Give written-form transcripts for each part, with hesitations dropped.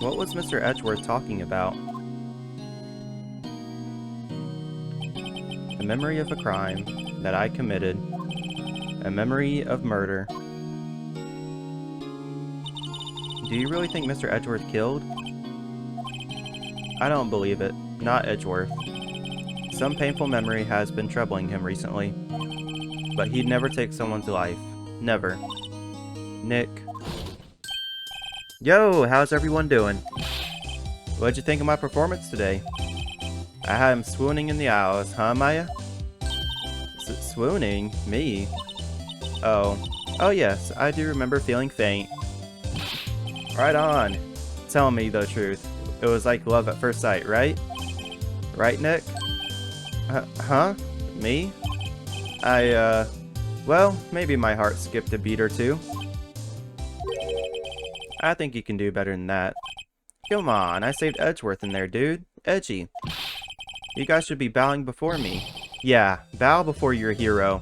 What was Mr. Edgeworth talking about? A memory of a crime that I committed. A memory of murder. Do you really think Mr. Edgeworth killed? I don't believe it. Not Edgeworth. Some painful memory has been troubling him recently. But he'd never take someone's life. Never. Nick. Yo, how's everyone doing? What'd you think of my performance today? I had him swooning in the aisles, huh, Maya? Swooning? Me? Oh. Oh yes, I do remember feeling faint. Right on. Tell me the truth. It was like love at first sight, right? Right, Nick? Huh? Me? Well, maybe my heart skipped a beat or two. I think you can do better than that. Come on, I saved Edgeworth in there, dude. Edgy. You guys should be bowing before me. Yeah, bow before your hero.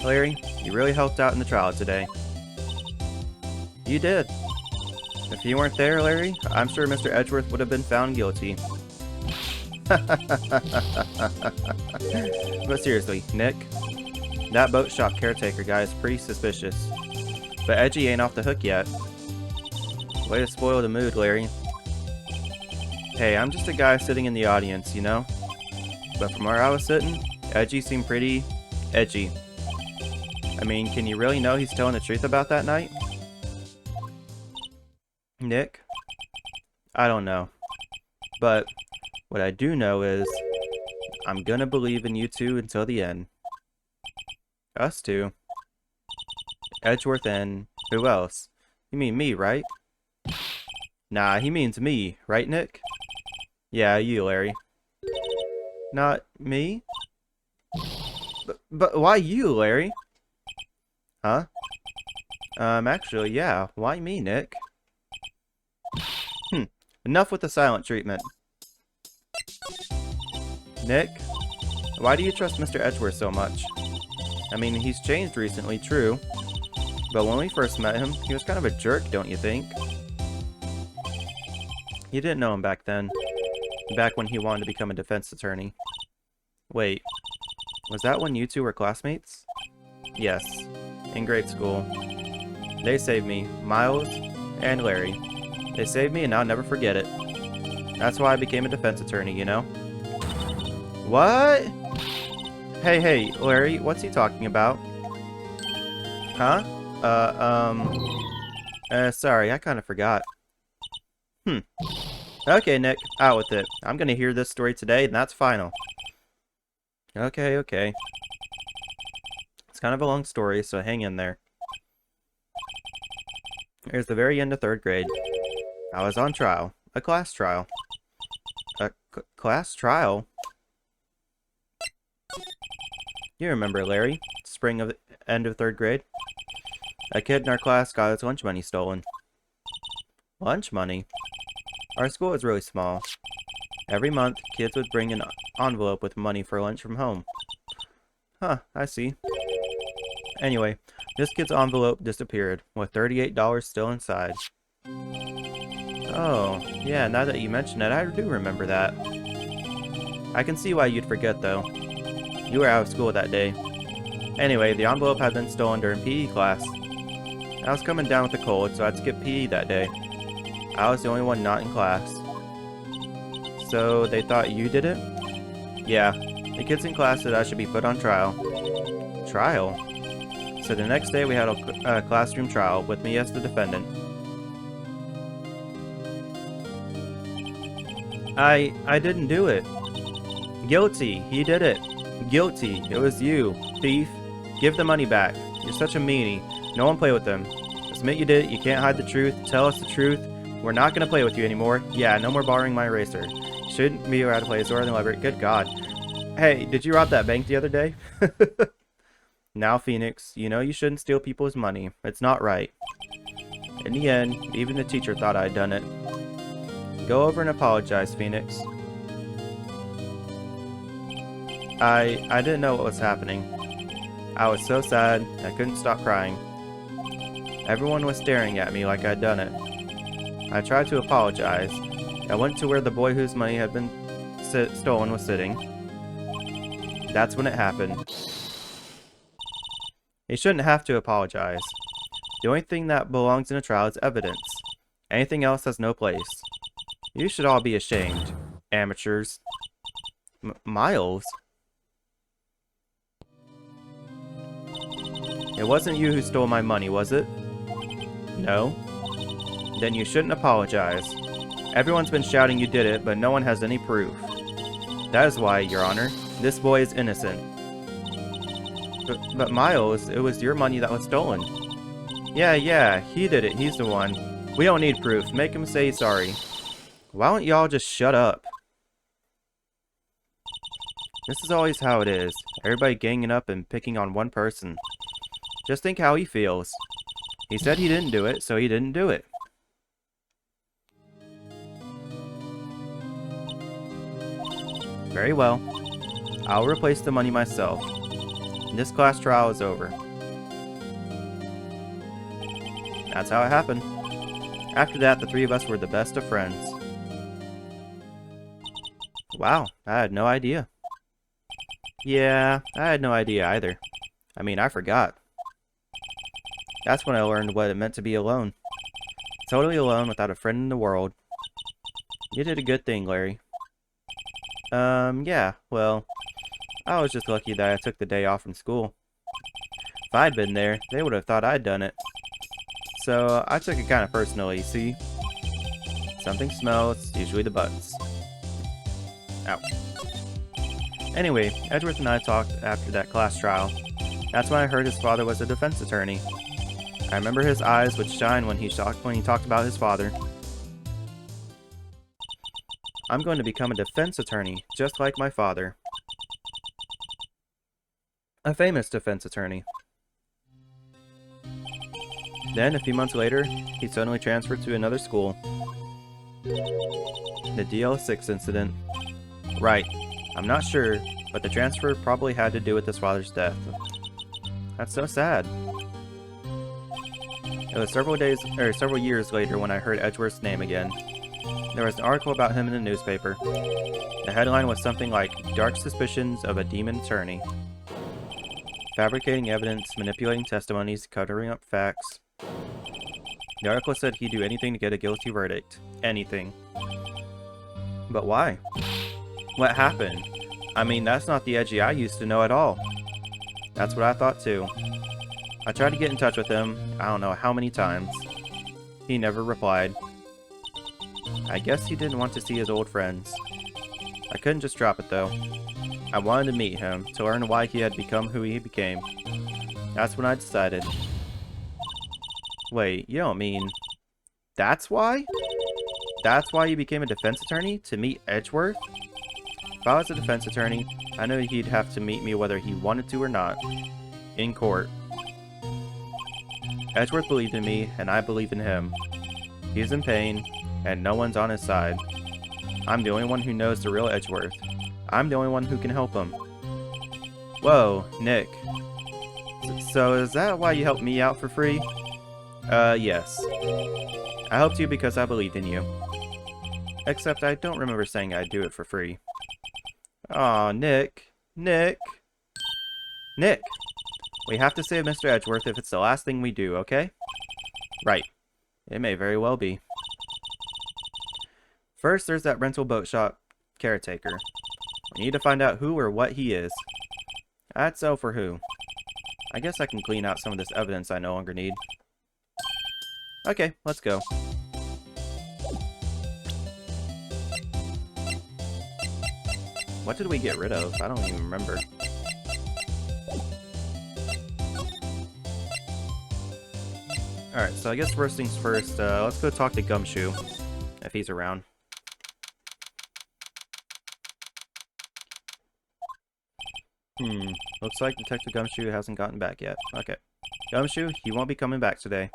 Larry, you really helped out in the trial today. You did. If you weren't there, Larry, I'm sure Mr. Edgeworth would have been found guilty. But seriously, Nick, that boat shop caretaker guy is pretty suspicious. But Edgy ain't off the hook yet. Way to spoil the mood, Larry. Hey, I'm just a guy sitting in the audience, you know? But from where I was sitting, Edgy seemed pretty edgy. I mean, can you really know he's telling the truth about that night? Nick? I don't know. But what I do know is I'm gonna believe in you two until the end. Us two? Edgeworth and who else? You mean me, right? Nah, he means me, right, Nick? Yeah, you, Larry. Not me? But why you, Larry? Huh? Actually, yeah. Why me, Nick? Enough with the silent treatment. Nick? Why do you trust Mr. Edgeworth so much? I mean, he's changed recently, true. But when we first met him, he was kind of a jerk, don't you think? You didn't know him back then. Back when he wanted to become a defense attorney. Wait. Was that when you two were classmates? Yes. In grade school. They saved me. Miles and Larry. They saved me and I'll never forget it. That's why I became a defense attorney, you know? What? Hey, Larry, what's he talking about? Huh? Sorry, I kind of forgot. Okay, Nick, out with it. I'm gonna hear this story today, and that's final. Okay. It's kind of a long story, so hang in there. Here's the very end of 3rd grade. I was on trial. A class trial. A class trial? You remember, Larry. Spring of the end of 3rd grade. A kid in our class got his lunch money stolen. Lunch money? Our school is really small. Every month, kids would bring an envelope with money for lunch from home. Huh, I see. Anyway, this kid's envelope disappeared, with $38 still inside. Oh, yeah, now that you mention it, I do remember that. I can see why you'd forget, though. You were out of school that day. Anyway, the envelope had been stolen during PE class. I was coming down with a cold, so I'd skip PE that day. I was the only one not in class. So, they thought you did it? Yeah, the kids in class said I should be put on trial. Trial? So the next day we had a classroom trial with me as the defendant. I didn't do it. Guilty, he did it. Guilty, it was you, thief. Give the money back. You're such a meanie. No one play with them. Admit you did it, you can't hide the truth, tell us the truth. We're not gonna play with you anymore. Yeah, no more borrowing my eraser. Shouldn't be allowed to play Zora the Library. Good God. Hey, did you rob that bank the other day? Now, Phoenix, you know you shouldn't steal people's money. It's not right. In the end, even the teacher thought I'd done it. Go over and apologize, Phoenix. I didn't know what was happening. I was so sad, I couldn't stop crying. Everyone was staring at me like I'd done it. I tried to apologize. I went to where the boy whose money had been stolen was sitting. That's when it happened. He shouldn't have to apologize. The only thing that belongs in a trial is evidence. Anything else has no place. You should all be ashamed. Amateurs. Miles? It wasn't you who stole my money, was it? No? Then you shouldn't apologize. Everyone's been shouting you did it, but no one has any proof. That is why, Your Honor, this boy is innocent. But Miles, it was your money that was stolen. Yeah, he did it. He's the one. We don't need proof. Make him say sorry. Why don't y'all just shut up? This is always how it is. Everybody ganging up and picking on one person. Just think how he feels. He said he didn't do it, so he didn't do it. Very well. I'll replace the money myself. This class trial is over. That's how it happened. After that, the three of us were the best of friends. Wow, I had no idea. Yeah, I had no idea either. I mean, I forgot. That's when I learned what it meant to be alone. Totally alone without a friend in the world. You did a good thing, Larry. Yeah, well, I was just lucky that I took the day off from school. If I'd been there, they would have thought I'd done it. So, I took it kind of personally, see? Something smells, usually the butts. Ow. Anyway, Edgeworth and I talked after that class trial. That's when I heard his father was a defense attorney. I remember his eyes would shine when he talked about his father. I'm going to become a defense attorney, just like my father. A famous defense attorney. Then, a few months later, he suddenly transferred to another school. The DL6 incident. Right. I'm not sure, but the transfer probably had to do with his father's death. That's so sad. It was several years later when I heard Edgeworth's name again. There was an article about him in the newspaper. The headline was something like, "Dark Suspicions of a Demon Attorney. Fabricating evidence, manipulating testimonies, covering up facts." The article said he'd do anything to get a guilty verdict. Anything. But why? What happened? I mean, that's not the Edgy I used to know at all. That's what I thought too. I tried to get in touch with him, I don't know how many times. He never replied. I guess he didn't want to see his old friends. I couldn't just drop it though. I wanted to meet him, to learn why he had become who he became. That's when I decided. Wait, you don't mean... That's why? That's why you became a defense attorney? To meet Edgeworth? If I was a defense attorney, I knew he'd have to meet me whether he wanted to or not. In court. Edgeworth believed in me, and I believe in him. He's in pain, and no one's on his side. I'm the only one who knows the real Edgeworth. I'm the only one who can help him. Whoa, Nick. So is that why you helped me out for free? Yes. I helped you because I believed in you. Except I don't remember saying I'd do it for free. Aw, Nick. Nick! Nick! We have to save Mr. Edgeworth if it's the last thing we do, okay? Right. It may very well be. First, there's that rental boat shop caretaker. We need to find out who or what he is. I'd sell for who. I guess I can clean out some of this evidence I no longer need. Okay, let's go. What did we get rid of? I don't even remember. Alright, so I guess first things first, let's go talk to Gumshoe, if he's around. Looks like Detective Gumshoe hasn't gotten back yet. Okay. Gumshoe, he won't be coming back today.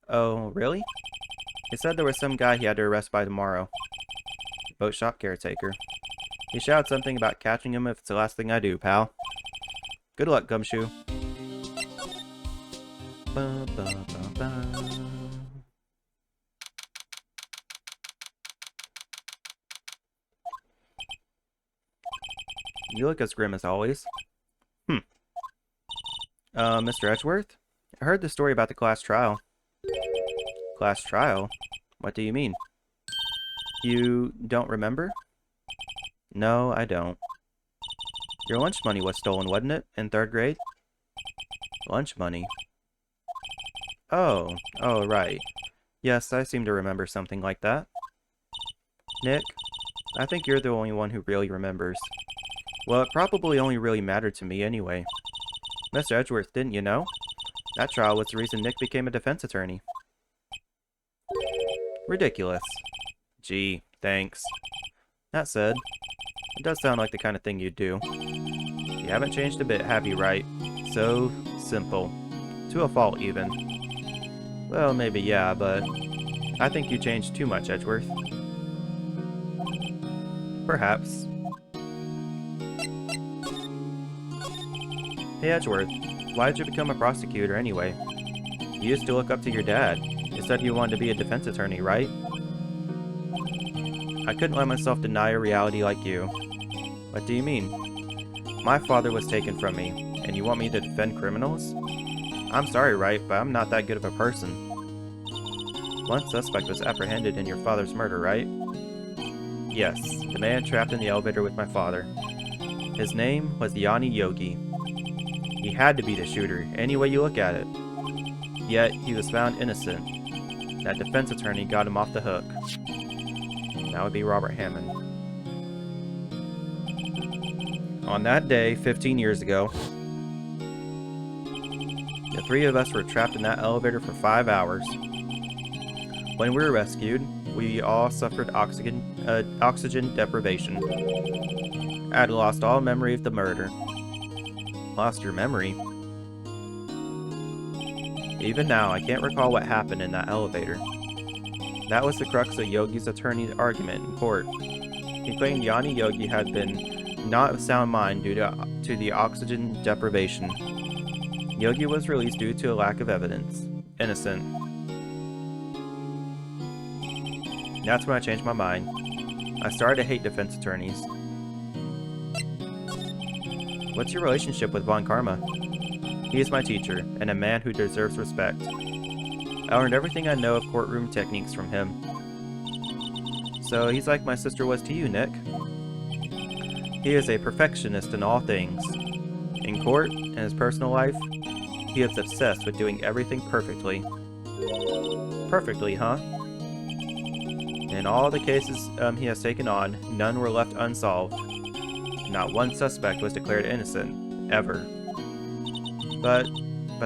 Oh, really? He said there was some guy he had to arrest by tomorrow. Boat shop caretaker. He shouted something about catching him if it's the last thing I do, pal. Good luck, Gumshoe. Ba, ba, ba, ba. You look as grim as always. Mr. Edgeworth? I heard the story about the class trial. Class trial? What do you mean? You don't remember? No, I don't. Your lunch money was stolen, wasn't it? In 3rd grade? Lunch money? Oh, right. Yes, I seem to remember something like that. Nick, I think you're the only one who really remembers. Well, it probably only really mattered to me anyway. Mr. Edgeworth, didn't you know? That trial was the reason Nick became a defense attorney. Ridiculous. Gee, thanks. That said, it does sound like the kind of thing you'd do. You haven't changed a bit, have you, Wright? So simple. To a fault, even. Well, maybe yeah, but I think you changed too much, Edgeworth. Perhaps. Hey, Edgeworth, why did you become a prosecutor anyway? You used to look up to your dad. You said you wanted to be a defense attorney, right? I couldn't let myself deny a reality like you. What do you mean? My father was taken from me, and you want me to defend criminals? I'm sorry, Wright, but I'm not that good of a person. One suspect was apprehended in your father's murder, right? Yes, the man trapped in the elevator with my father. His name was Yanni Yogi. He had to be the shooter, any way you look at it. Yet, he was found innocent. That defense attorney got him off the hook. That would be Robert Hammond. On that day, 15 years ago, the 3 of us were trapped in that elevator for 5 hours. When we were rescued, we all suffered oxygen deprivation. I had lost all memory of the murder. Lost your memory? Even now, I can't recall what happened in that elevator. That was the crux of Yogi's attorney's argument in court. He claimed Yanni Yogi had been not of sound mind due to the oxygen deprivation. Yogi was released due to a lack of evidence. Innocent. That's when I changed my mind. I started to hate defense attorneys. What's your relationship with Von Karma? He is my teacher, and a man who deserves respect. I learned everything I know of courtroom techniques from him. So he's like my sister was to you, Nick. He is a perfectionist in all things. In court and his personal life, he is obsessed with doing everything perfectly. Perfectly, huh? In all the cases he has taken on, none were left unsolved. Not one suspect was declared innocent, ever. But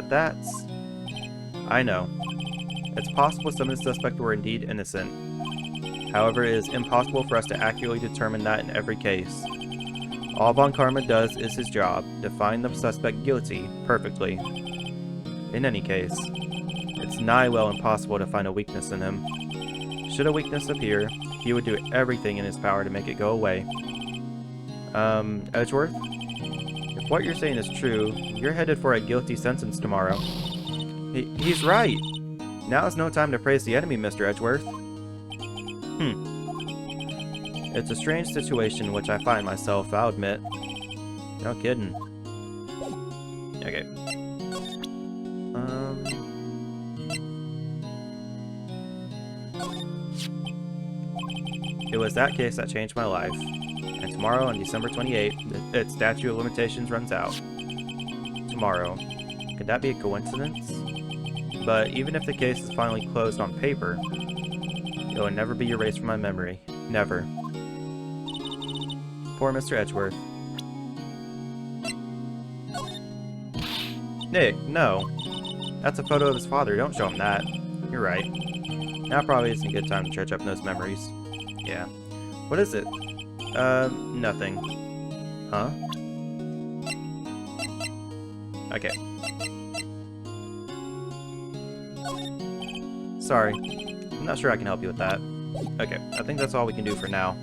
that's... I know. It's possible some of the suspects were indeed innocent. However, it is impossible for us to accurately determine that in every case. All Von Karma does is his job, to find the suspect guilty, perfectly. In any case, it's nigh well impossible to find a weakness in him. Should a weakness appear, he would do everything in his power to make it go away. Edgeworth? If what you're saying is true, you're headed for a guilty sentence tomorrow. He's right! Now is no time to praise the enemy, Mr. Edgeworth. It's a strange situation in which I find myself, I'll admit. No kidding. Okay. It was that case that changed my life. And tomorrow, on December 28th, its statute of limitations runs out. Tomorrow. Could that be a coincidence? But even if the case is finally closed on paper, it will never be erased from my memory. Never. Poor Mr. Edgeworth. Nick, no. That's a photo of his father. Don't show him that. You're right. Now probably isn't a good time to dredge up those memories. Yeah. What is it? Nothing. Huh? Okay. Sorry. I'm not sure I can help you with that. Okay, I think that's all we can do for now.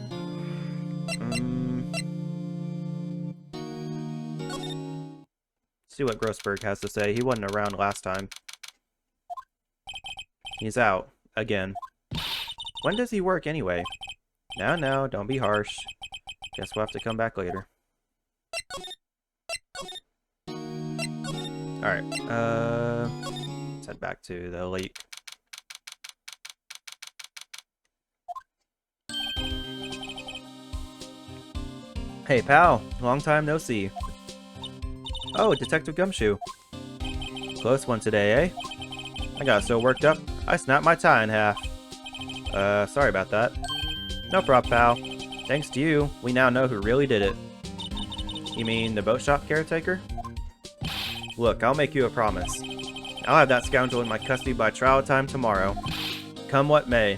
See what Grossberg has to say. He wasn't around last time. He's out. Again. When does he work anyway? No, don't be harsh. Guess we'll have to come back later. Alright, let's head back to the elite. Hey pal, long time no see. Oh, Detective Gumshoe. Close one today, eh? I got so worked up, I snapped my tie in half. Sorry about that. No prob, pal. Thanks to you, we now know who really did it. You mean the boat shop caretaker? Look, I'll make you a promise. I'll have that scoundrel in my custody by trial time tomorrow. Come what may.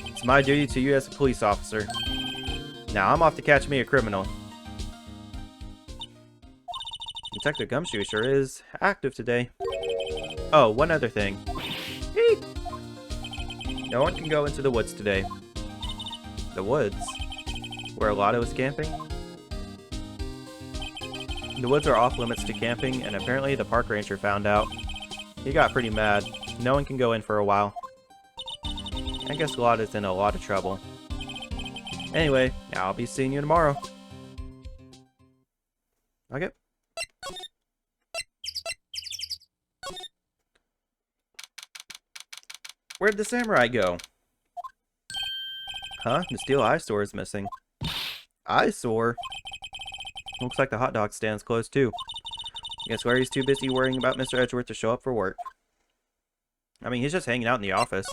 It's my duty to you as a police officer. Now I'm off to catch me a criminal. Detective Gumshoe sure is active today. Oh, one other thing. Eek. No one can go into the woods today. The woods? Where Lotto is camping? The woods are off limits to camping, and apparently the park ranger found out. He got pretty mad. No one can go in for a while. I guess Lotto's in a lot of trouble. Anyway, I'll be seeing you tomorrow. Okay. Where'd the samurai go? Huh? The steel eyesore is missing. Eyesore? Looks like the hot dog stand's closed too. Guess Larry's too busy worrying about Mr. Edgeworth to show up for work. I mean, he's just hanging out in the office.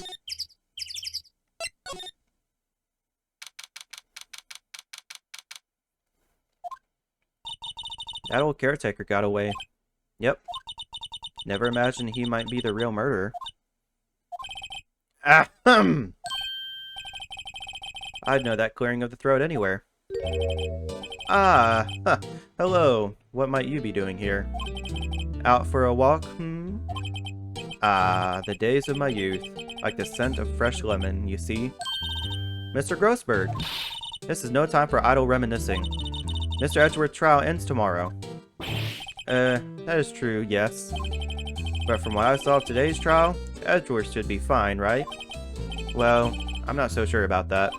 That old caretaker got away. Yep. Never imagined he might be the real murderer. Ahem! I'd know that clearing of the throat anywhere. Ah, huh. Hello. What might you be doing here? Out for a walk, hmm? Ah, the days of my youth. Like the scent of fresh lemon, you see? Mr. Grossberg! This is no time for idle reminiscing. Mr. Edgeworth's trial ends tomorrow. That is true, yes. But from what I saw of today's trial, Edgeworth should be fine, right? Well, I'm not so sure about that.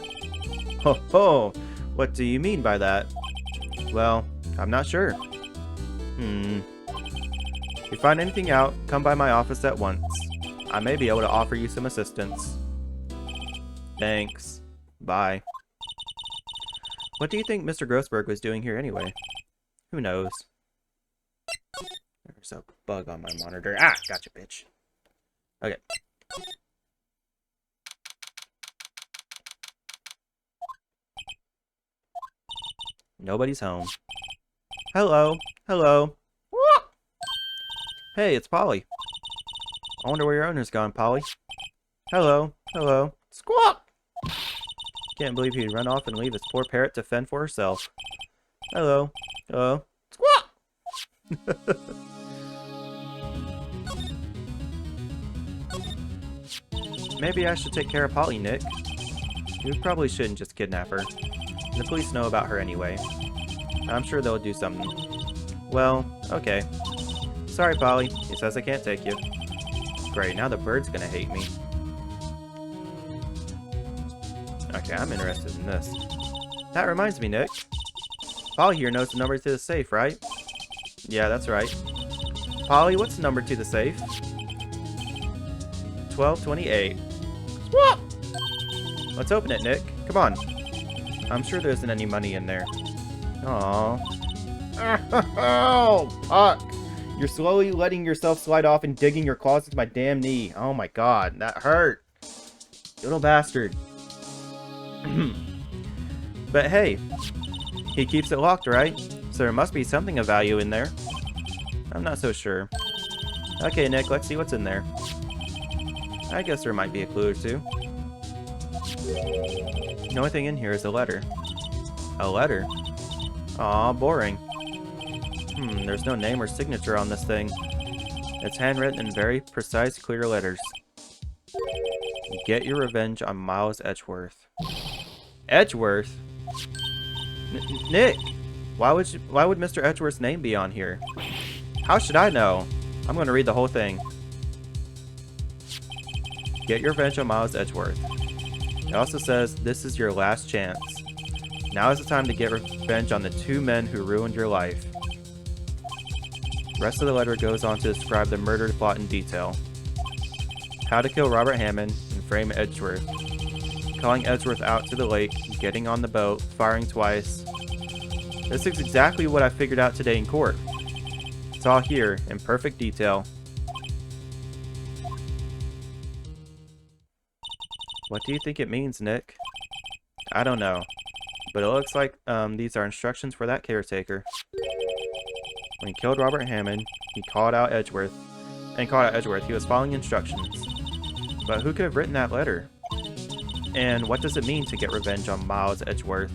Ho ho! What do you mean by that? Well, I'm not sure. If you find anything out, come by my office at once. I may be able to offer you some assistance. Thanks. Bye. What do you think Mr. Grossberg was doing here anyway? Who knows? There's a bug on my monitor. Ah! Gotcha, bitch. Okay. Nobody's home. Hello. Hello. Hey, it's Polly. I wonder where your owner's gone, Polly. Hello. Hello. Squawk! Can't believe he'd run off and leave his poor parrot to fend for herself. Hello. Hello. Squawk! Maybe I should take care of Polly, Nick. You probably shouldn't just kidnap her. The police know about her anyway. I'm sure they'll do something. Well, okay. Sorry, Polly. He says I can't take you. Great, now the bird's gonna hate me. Okay, I'm interested in this. That reminds me, Nick. Polly here knows the number to the safe, right? Yeah, that's right. Polly, what's the number to the safe? 1228. Swap! Let's open it, Nick. Come on. I'm sure there isn't any money in there. Aww. Oh, fuck. You're slowly letting yourself slide off and digging your claws into my damn knee. Oh my god, that hurt. You little bastard. But hey, he keeps it locked, right? So there must be something of value in there. I'm not so sure. Okay, Nick, let's see what's in there. I guess there might be a clue or two. The only thing in here is a letter. A letter? Aw, boring. There's no name or signature on this thing. It's handwritten in very precise, clear letters. Get your revenge on Miles Edgeworth. Edgeworth? Nick! Why would Mr. Edgeworth's name be on here? How should I know? I'm gonna read the whole thing. Get your revenge on Miles Edgeworth. It also says, this is your last chance. Now is the time to get revenge on the 2 men who ruined your life. The rest of the letter goes on to describe the murder plot in detail. How to kill Robert Hammond and frame Edgeworth. Calling Edgeworth out to the lake, getting on the boat, firing twice. This is exactly what I figured out today in court. It's all here, in perfect detail. What do you think it means, Nick? I don't know. But it looks like these are instructions for that caretaker. When he killed Robert Hammond, he called out Edgeworth. He was following instructions. But who could have written that letter? And what does it mean to get revenge on Miles Edgeworth?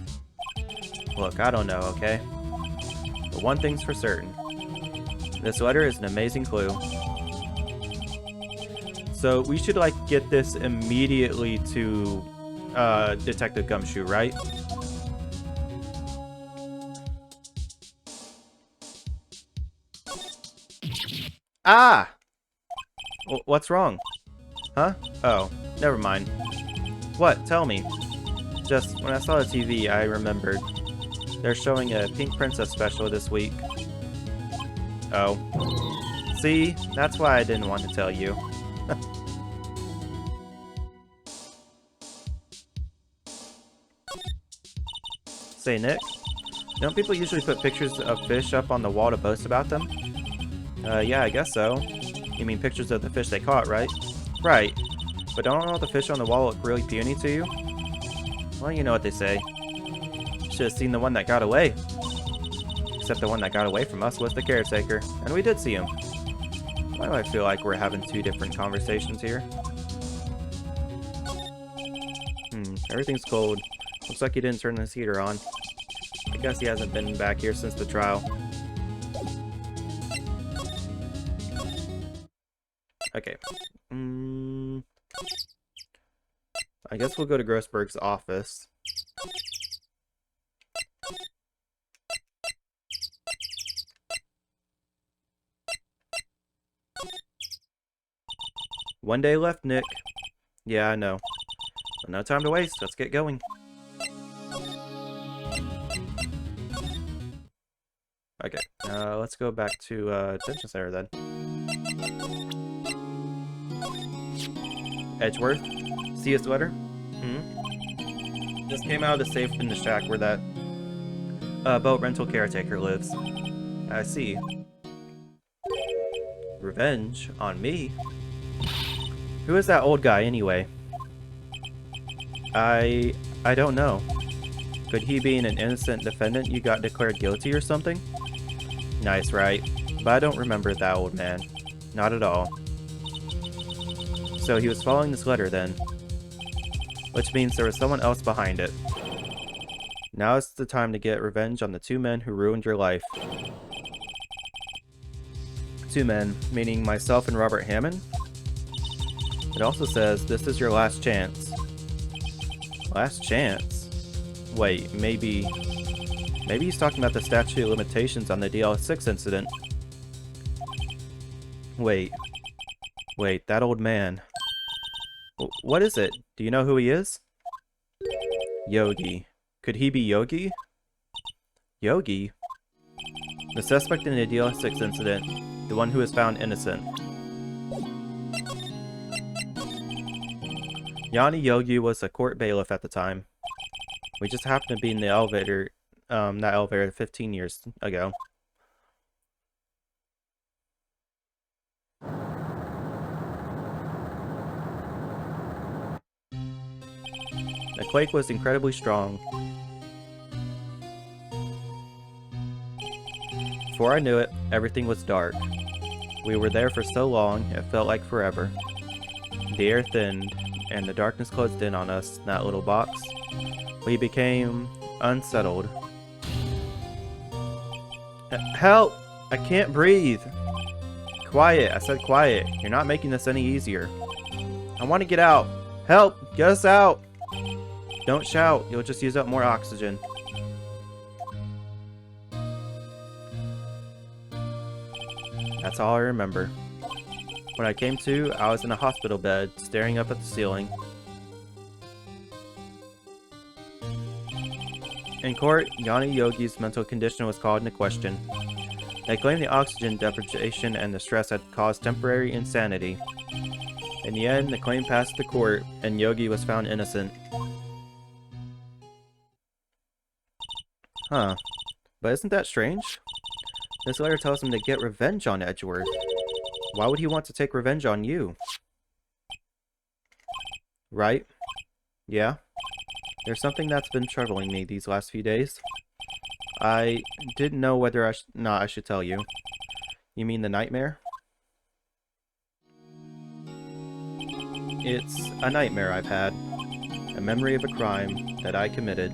Look, I don't know, okay? But one thing's for certain. This letter is an amazing clue. So we should, like, get this immediately to Detective Gumshoe, right? Ah! What's wrong? Huh? Oh, never mind. What? Tell me. Just, when I saw the TV, I remembered. They're showing a Pink Princess special this week. Oh. See? That's why I didn't want to tell you. Say, Nick, don't people usually put pictures of fish up on the wall to boast about them? Yeah, I guess so. You mean pictures of the fish they caught, right? Right. But don't all the fish on the wall look really puny to you? Well, you know what they say. Should have seen the one that got away. Except the one that got away from us was the caretaker, and we did see him. Why do I feel like we're having 2 different conversations here? Everything's cold. Looks like he didn't turn this heater on. I guess he hasn't been back here since the trial. Okay. I guess we'll go to Grossberg's office. One day left, Nick. Yeah, I know. But no time to waste. Let's get going. Okay, let's go back to detention center then. Edgeworth, see his letter? This came out of the safe in the shack where that boat rental caretaker lives. I see. Revenge on me? Who is that old guy anyway? I don't know. Could he be an innocent defendant you got declared guilty or something? Nice, right? But I don't remember that old man. Not at all. So he was following this letter then. Which means there was someone else behind it. Now is the time to get revenge on the 2 men who ruined your life. 2 men, meaning myself and Robert Hammond? It also says, this is your last chance. Last chance? Wait, maybe he's talking about the statute of limitations on the DL6 incident. Wait, that old man. What is it? Do you know who he is? Yogi. Could he be Yogi? Yogi? The suspect in the DL6 incident. The one who was found innocent. Yanni Yogi was a court bailiff at the time. We just happened to be in the elevator, that elevator 15 years ago. The quake was incredibly strong. Before I knew it, everything was dark. We were there for so long, it felt like forever. The air thinned, and the darkness closed in on us in that little box. We became unsettled. Help! I can't breathe! Quiet, I said quiet. You're not making this any easier. I want to get out! Help! Get us out! Don't shout, you'll just use up more oxygen. That's all I remember. When I came to, I was in a hospital bed, staring up at the ceiling. In court, Gnani Yogi's mental condition was called into question. They claimed the oxygen deprivation and the stress had caused temporary insanity. In the end, the claim passed the court, and Yogi was found innocent. Huh. But isn't that strange? This letter tells him to get revenge on Edgeworth. Why would he want to take revenge on you? Right? Yeah? There's something that's been troubling me these last few days. I didn't know whether or not I should tell you. You mean the nightmare? It's a nightmare I've had. A memory of a crime that I committed.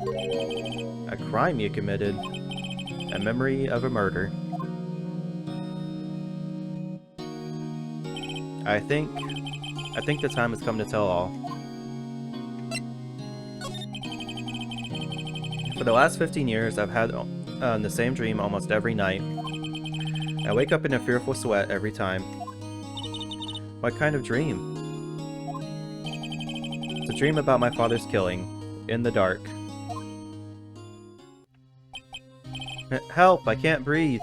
A crime you committed. A memory of a murder. I think the time has come to tell all. For the last 15 years, I've had the same dream almost every night. I wake up in a fearful sweat every time. What kind of dream? It's a dream about my father's killing, in the dark. Help! I can't breathe!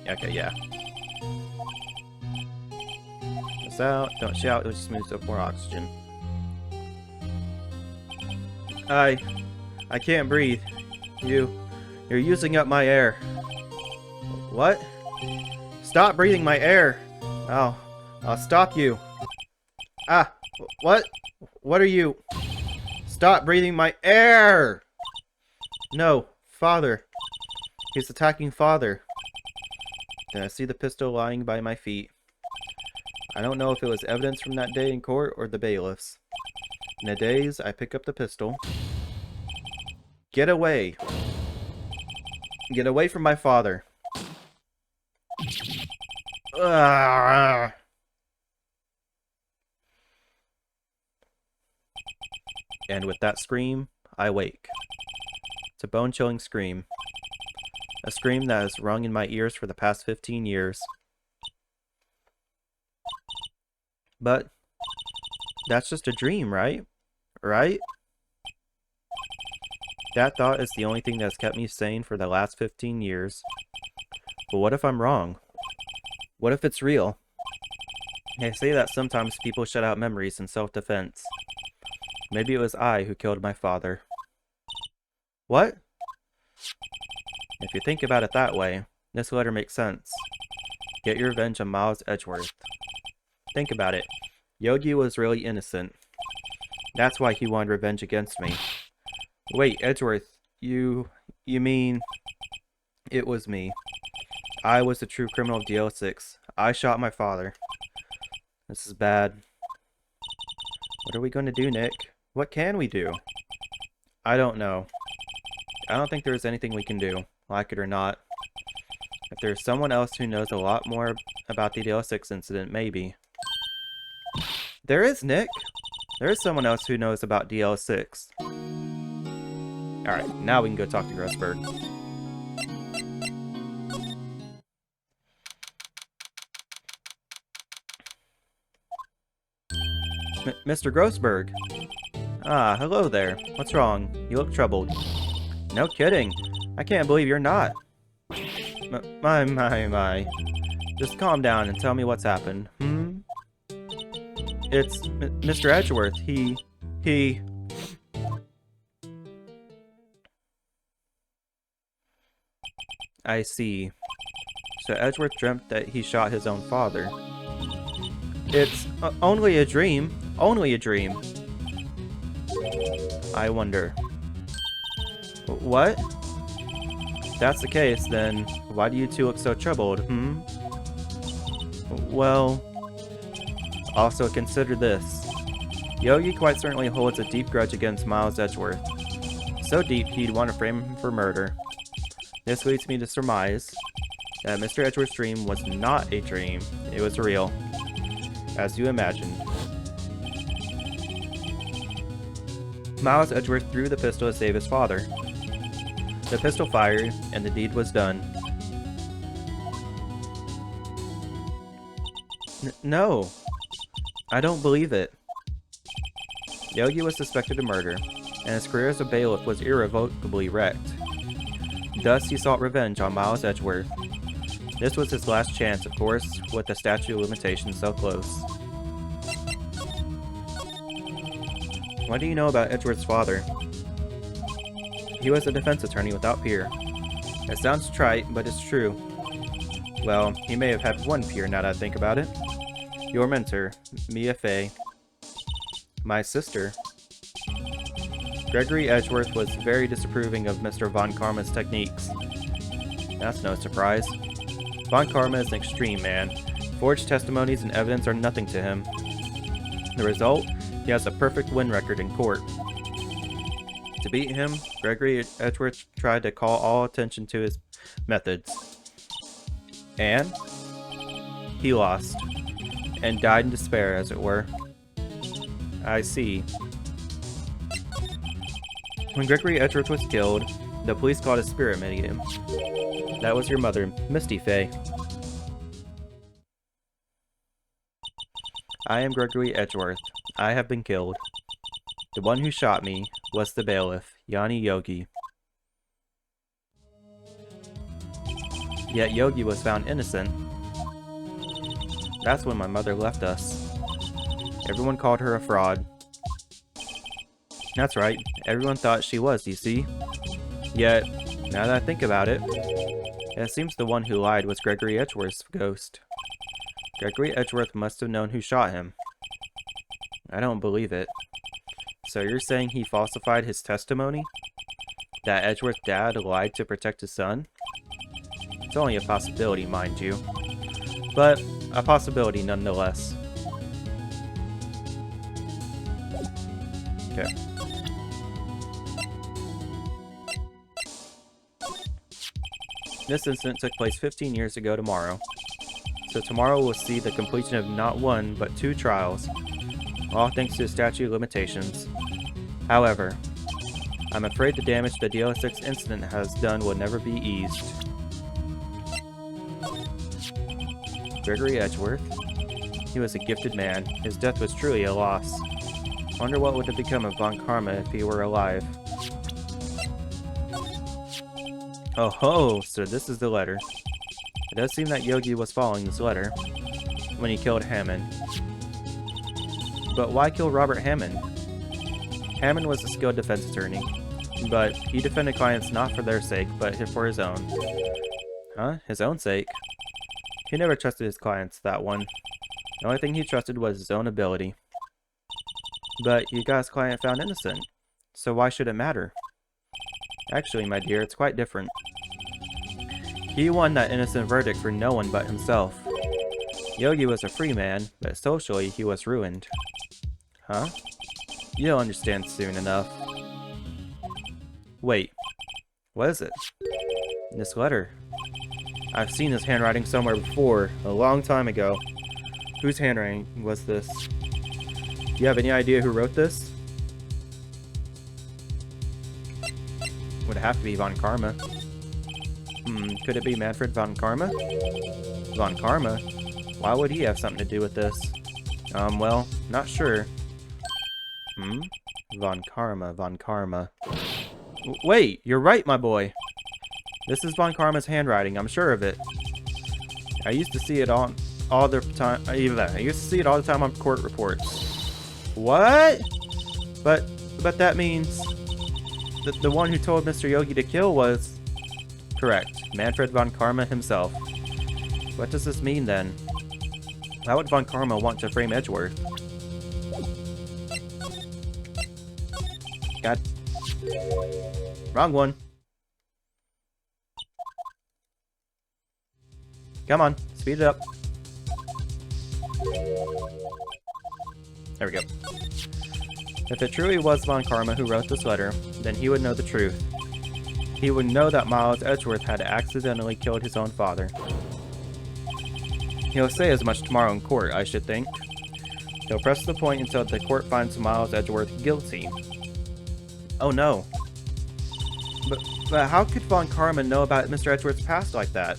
Okay, yeah. It's out. Don't shout, it just moves up more oxygen. I can't breathe. You're using up my air. What? Stop breathing my air! I'll stop you. Ah! What? What are you? Stop breathing my air! No, Father. He's attacking Father. Then I see the pistol lying by my feet. I don't know if it was evidence from that day in court or the bailiffs. In a daze, I pick up the pistol. Get away! Get away from my father! Ugh. And with that scream, I wake. It's a bone-chilling scream. A scream that has rung in my ears for the past 15 years. But that's just a dream, right? Right? That thought is the only thing that's kept me sane for the last 15 years. But what if I'm wrong? What if it's real? They say that sometimes people shut out memories in self-defense. Maybe it was I who killed my father. What? If you think about it that way, this letter makes sense. Get your revenge on Miles Edgeworth. Think about it. Yogi was really innocent. That's why he wanted revenge against me. Wait, Edgeworth, you mean... It was me. I was the true criminal of DL6. I shot my father. This is bad. What are we going to do, Nick? What can we do? I don't know. I don't think there's anything we can do, like it or not. If there's someone else who knows a lot more about the DL6 incident, maybe. There is, Nick! There is someone else who knows about DL6. Alright, now we can go talk to Grossberg. Mr. Grossberg! Ah, hello there. What's wrong? You look troubled. No kidding. I can't believe you're not. My. Just calm down and tell me what's happened. It's Mr. Edgeworth. He... I see. So Edgeworth dreamt that he shot his own father. It's only a dream. Only a dream. I wonder. What? If that's the case, then why do you two look so troubled, Well... Also, consider this. Yogi quite certainly holds a deep grudge against Miles Edgeworth. So deep, he'd want to frame him for murder. This leads me to surmise that Mr. Edgeworth's dream was not a dream, it was real. As you imagined. Miles Edgeworth threw the pistol to save his father. The pistol fired, and the deed was done. No, I don't believe it. Yogi was suspected of murder, and his career as a bailiff was irrevocably wrecked. Thus, he sought revenge on Miles Edgeworth. This was his last chance, of course, with the statute of limitations so close. What do you know about Edgeworth's father? He was a defense attorney without peer. It sounds trite, but it's true. Well, he may have had one peer now that I think about it. Your mentor, Mia Fey. My sister. Gregory Edgeworth was very disapproving of Mr. Von Karma's techniques. That's no surprise. Von Karma is an extreme man. Forged testimonies and evidence are nothing to him. The result? He has a perfect win record in court. To beat him, Gregory Edgeworth tried to call all attention to his methods. And he lost, and died in despair, as it were. I see. When Gregory Edgeworth was killed, the police called a spirit medium. That was your mother, Misty Fey. I am Gregory Edgeworth. I have been killed. The one who shot me was the bailiff, Yanni Yogi. Yet Yogi was found innocent. That's when my mother left us. Everyone called her a fraud. That's right, everyone thought she was, you see. Yet, now that I think about it, it seems the one who lied was Gregory Edgeworth's ghost. Gregory Edgeworth must have known who shot him. I don't believe it. So you're saying he falsified his testimony? That Edgeworth's dad lied to protect his son? It's only a possibility, mind you. But a possibility nonetheless. Okay. This incident took place 15 years ago tomorrow. So tomorrow we'll see the completion of not one, but 2 trials. All thanks to the statute of limitations. However, I'm afraid the damage the DL6 incident has done will never be eased. Gregory Edgeworth? He was a gifted man. His death was truly a loss. Wonder what would have become of Von Karma if he were alive. Oh ho! So this is the letter. It does seem that Yogi was following this letter when he killed Hammond. But why kill Robert Hammond? Hammond was a skilled defense attorney, but he defended clients not for their sake, but for his own. Huh? His own sake? He never trusted his clients, that one. The only thing he trusted was his own ability. But you got his client found innocent, so why should it matter? Actually, my dear, it's quite different. He won that innocent verdict for no one but himself. Yogi was a free man, but socially he was ruined. Huh? You'll understand soon enough. Wait, what is it? This letter. I've seen this handwriting somewhere before, a long time ago. Whose handwriting was this? Do you have any idea who wrote this? Would have to be Von Karma. Could it be Manfred Von Karma? Von Karma? Why would he have something to do with this? Well, not sure. Von Karma. Wait, you're right, my boy. This is Von Karma's handwriting, I'm sure of it. I used to see it all the time. I used to see it all the time on court reports. What? But that means that the one who told Mr. Yogi to kill was... Correct, Manfred Von Karma himself. What does this mean then? Why would Von Karma want to frame Edgeworth? God. Wrong one. Come on, speed it up. There we go. If it truly was Von Karma who wrote this letter, then he would know the truth. He would know that Miles Edgeworth had accidentally killed his own father. He'll say as much tomorrow in court, I should think. He'll press the point until the court finds Miles Edgeworth guilty. Oh no. But how could Von Karma know about Mr. Edgeworth's past like that?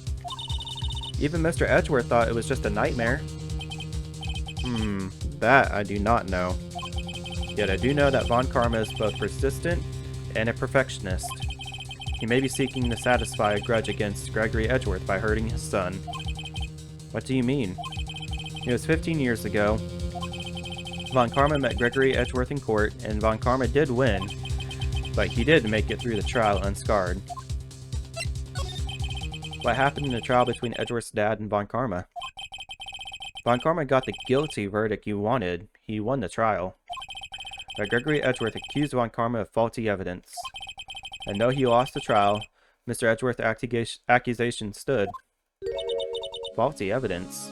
Even Mr. Edgeworth thought it was just a nightmare. That I do not know. Yet I do know that Von Karma is both persistent and a perfectionist. He may be seeking to satisfy a grudge against Gregory Edgeworth by hurting his son. What do you mean? It was 15 years ago. Von Karma met Gregory Edgeworth in court, and Von Karma did win, but he did make it through the trial unscarred. What happened in the trial between Edgeworth's dad and Von Karma? Von Karma got the guilty verdict you wanted. He won the trial. But Gregory Edgeworth accused Von Karma of faulty evidence. And though he lost the trial, Mr. Edgeworth's accusation stood. Faulty evidence.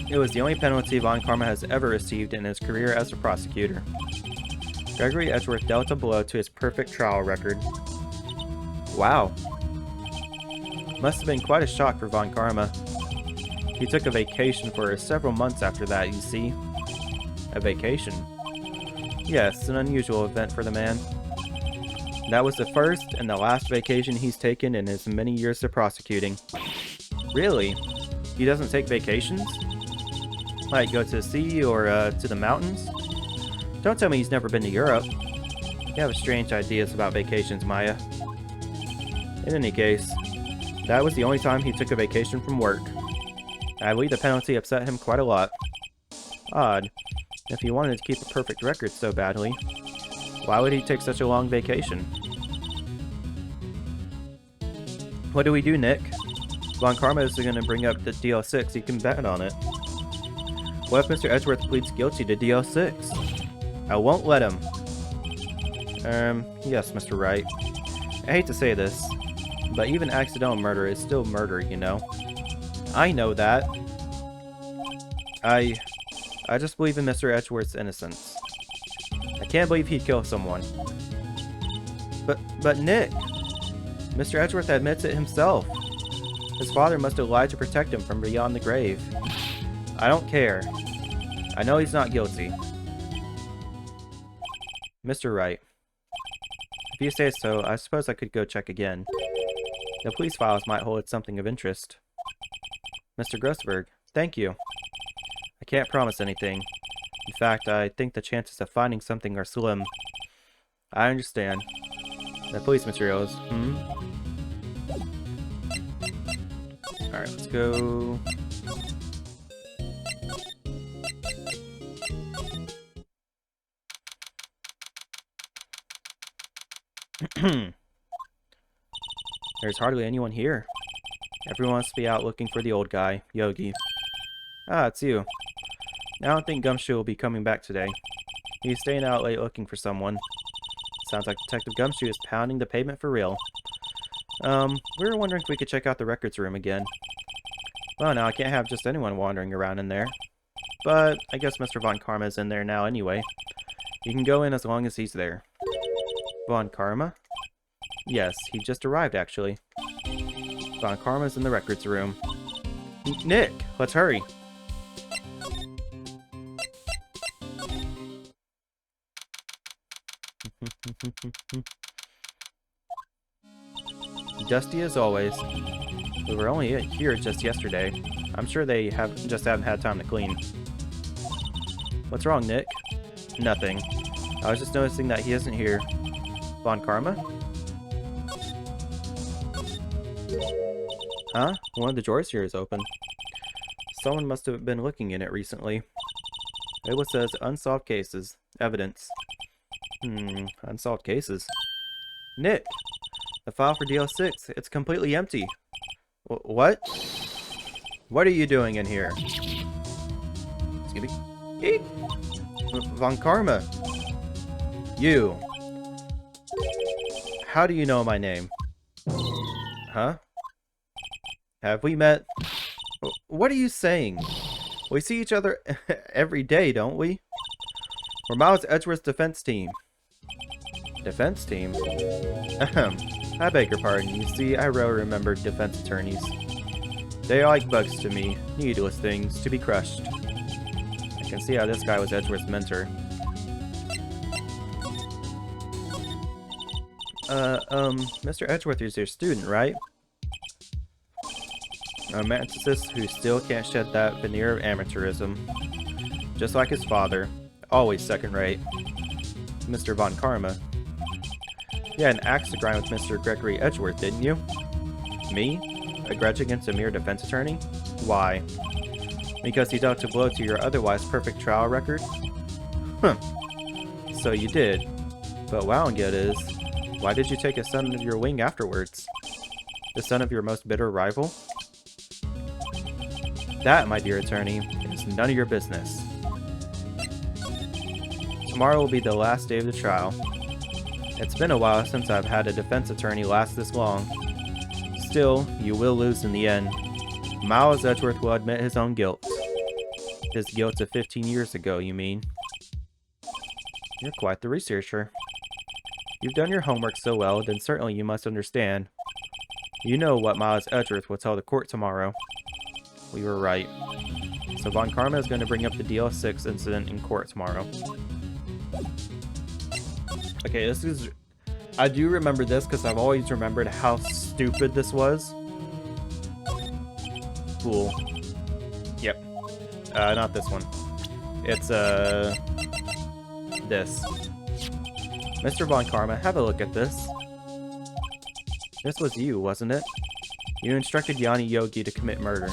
It was the only penalty Von Karma has ever received in his career as a prosecutor. Gregory Edgeworth dealt a blow to his perfect trial record. Wow. Must have been quite a shock for Von Karma. He took a vacation for several months after that, you see. A vacation? Yes, an unusual event for the man. That was the first and the last vacation he's taken in his many years of prosecuting. Really? He doesn't take vacations? Like go to the sea or to the mountains? Don't tell me he's never been to Europe. You have strange ideas about vacations, Maya. In any case, that was the only time he took a vacation from work. I believe the penalty upset him quite a lot. Odd. If he wanted to keep a perfect record so badly, why would he take such a long vacation? What do we do, Nick? Von Karma is going to bring up the DL6, you can bet on it. What if Mr. Edgeworth pleads guilty to DL6? I won't let him. Yes, Mr. Wright. I hate to say this, but even accidental murder is still murder, you know? I know that. I just believe in Mr. Edgeworth's innocence. I can't believe he'd kill someone. But Nick! Mr. Edgeworth admits it himself. His father must have lied to protect him from beyond the grave. I don't care. I know he's not guilty. Mr. Wright. If you say so, I suppose I could go check again. The police files might hold something of interest. Mr. Grossberg, thank you. I can't promise anything. In fact, I think the chances of finding something are slim. I understand. The police materials, Alright, let's go. There's hardly anyone here. Everyone wants to be out looking for the old guy, Yogi. Ah, it's you. I don't think Gumshoe will be coming back today. He's staying out late looking for someone. Sounds like Detective Gumshoe is pounding the pavement for real. We were wondering if we could check out the records room again. Well, now I can't have just anyone wandering around in there. But I guess Mr. Von Karma is in there now anyway. You can go in as long as he's there. Von Karma? Yes, he just arrived actually. Von Karma's in the records room. Nick, let's hurry. Dusty as always. We were only here just yesterday. I'm sure they haven't had time to clean. What's wrong, Nick? Nothing. I was just noticing that he isn't here. Von Karma? Huh? One of the drawers here is open. Someone must have been looking in it recently. It says unsolved cases. Evidence. Unsolved cases. Nick! The file for DL6. It's completely empty. What? What are you doing in here? Excuse me. Von Karma! You! How do you know my name? Huh? Have we met? What are you saying? We see each other every day, don't we? We're Miles Edgeworth's defense team. Defense team? Ahem. I beg your pardon. You see, I rarely remember defense attorneys. They are like bugs to me. Needless things to be crushed. I can see how this guy was Edgeworth's mentor. Mr. Edgeworth is your student, right? A romanticist who still can't shed that veneer of amateurism. Just like his father. Always second rate. Mr. Von Karma. You had an axe to grind with Mr. Gregory Edgeworth, didn't you? Me? A grudge against a mere defense attorney? Why? Because he dealt a blow to your otherwise perfect trial record? So you did. But wowing it is, why did you take a son of your wing afterwards? The son of your most bitter rival? That, my dear attorney, is none of your business. Tomorrow will be the last day of the trial. It's been a while since I've had a defense attorney last this long. Still, you will lose in the end. Miles Edgeworth will admit his own guilt. His guilt of 15 years ago, you mean? You're quite the researcher. You've done your homework so well, then certainly you must understand. You know what Miles Edgeworth will tell the court tomorrow. We were right. So Von Karma is going to bring up the DL6 incident in court tomorrow. Okay, this is... I do remember this because I've always remembered how stupid this was. Cool. Yep. Not this one. It's, this. Mr. Von Karma, have a look at this. This was you, wasn't it? You instructed Yanni Yogi to commit murder.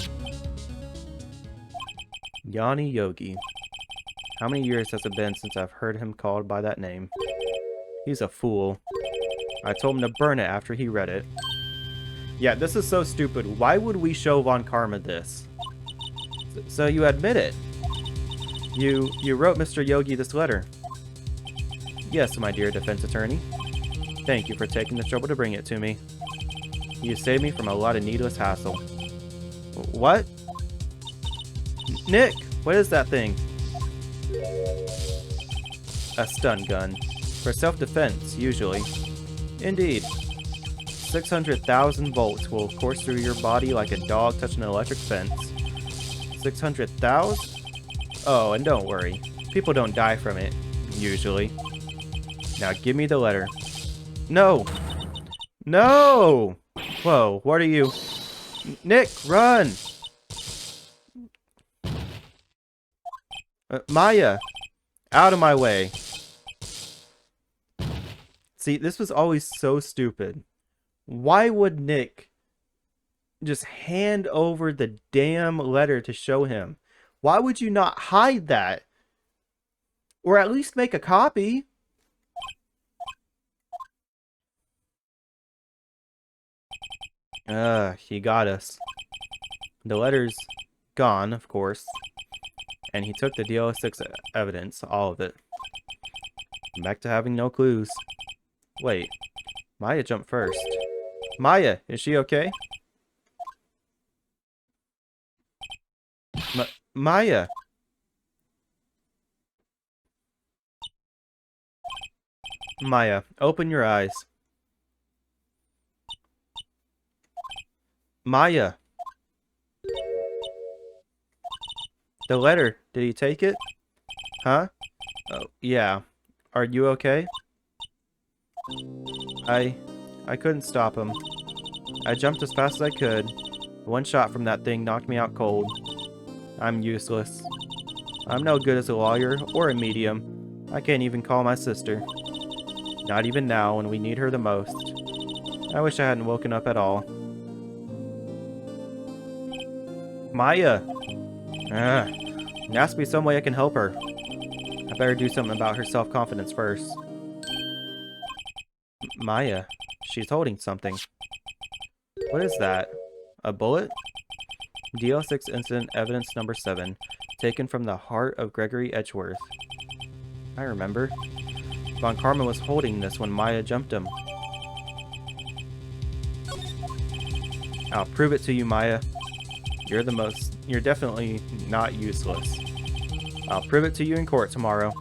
Yanni Yogi. How many years has it been since I've heard him called by that name? He's a fool. I told him to burn it after he read it. Yeah, this is so stupid. Why would we show Von Karma this? So you admit it. You wrote Mr. Yogi this letter. Yes, my dear defense attorney. Thank you for taking the trouble to bring it to me. You saved me from a lot of needless hassle. What? Nick, what is that thing? A stun gun. For self-defense, usually. Indeed. 600,000 volts will course through your body like a dog touching an electric fence. 600,000? Oh, and don't worry. People don't die from it, usually. Now give me the letter. No! No! Whoa, what are you? Nick, run! Maya! Out of my way! See, this was always so stupid. Why would Nick just hand over the damn letter to show him? Why would you not hide that? Or at least make a copy? He got us. The letter's gone, of course. And he took the DL6 evidence, all of it. Back to having no clues. Wait, Maya jumped first. Maya, is she okay? Maya! Maya, open your eyes. Maya! The letter, did he take it? Huh? Oh, yeah. Are you okay? I couldn't stop him. I jumped as fast as I could. One shot from that thing knocked me out cold. I'm useless. I'm no good as a lawyer or a medium. I can't even call my sister. Not even now when we need her the most. I wish I hadn't woken up at all. Maya! There has to be some way I can help her. I better do something about her self-confidence first. Maya, she's holding something. What is that? A bullet? DL6 incident evidence number 7, taken from the heart of Gregory Edgeworth. I remember. Von Karma was holding this when Maya jumped him. I'll prove it to you, Maya. You're definitely not useless. I'll prove it to you in court tomorrow.